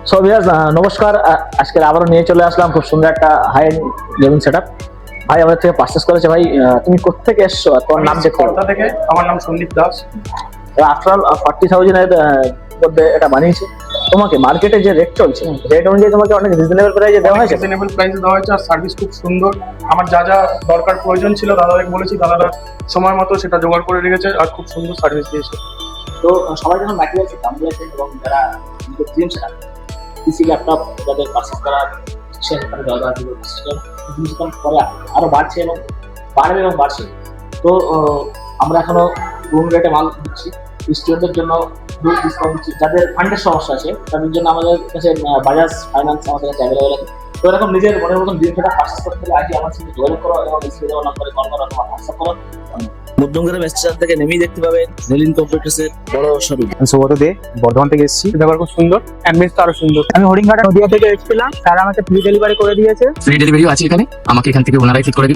So viewers নমস্কার। আজকে আবারও নিয়ে চলে আসলাম খুব সুন্দর একটা হাই এন্ড গেমিং সেটআপ। ভাই আমাদের থেকে পারচেজ করেছে। ভাই তুমি কোত্থেকে এসছো আর তোমার নাম দেখতে কলকাতা থেকে। আমার নাম সন্দীপ দাস। আফটার অল 40,000 এর মধ্যে এটা বানিয়েছে। তোমাকে মার্কেটে যে রেট চলছে রেট অনুযায়ী তোমাকে অনেক রিজনেবল প্রাইসে দেওয়া হয়েছে। রিজনেবল প্রাইসে দেওয়া হয়েছে আর সার্ভিস খুব সুন্দর। আমার যা যা দরকার প্রয়োজন ছিল দাদাকে বলেছি, দাদারা সময় মতো সেটা জোগাড় করে রেখেছে আর খুব সুন্দর সার্ভিস দিয়েছে। তো সবাই যখন ম্যাটেরিয়ালস দাম বলেছেন এবং যারা নিজের ড্রিম সেটআপ পিসি ল্যাপটপ যাদের পারচেজ করার ইচ্ছে তারা ব্যবহার জিনিসটা পরে আরো বাড়ছে এবং বাড়বে এবং বাড়ছে। তো আমরা এখনো রুম রেটে মাল দিচ্ছি, স্টুডেন্টদের জন্য ডিসকাউন্ট দিচ্ছি। যাদের ফান্ডের সমস্যা আছে তাদের জন্য আমাদের কাছে বাজাজ ফাইন্যান্স আমাদের কাছে অ্যাভেলেবেল আছে। তো এরকম নিজের মনের মতন ড্রিম সেটআপ পারচেজ করতে হলে আগে আমার সঙ্গে যোগাযোগ করো এবং স্ক্রিনে দেওয়া নম্বরে কল করো অথবা হোয়াটসঅ্যাপ করো। মধ্যমগ্রাম স্টেশন থেকে নেমেই দেখতে পাবেন রেলিন কম্পিউটার্সের বড় শোরুম। সুব্রত দে, বর্ধমান থেকে এসেছি। ব্যাপার খুব সুন্দর, অ্যাম্বিয়েন্স আরো সুন্দর। আমি হরিণঘাটা নদিয়া থেকে এসেছিলাম, তারা আমাকে ফ্রি ডেলিভারি করে দিয়েছে। ফ্রি ডেলিভারিও আছে এখানে, আমাকে এখান থেকে ওনারাই ঠিক করে দিল।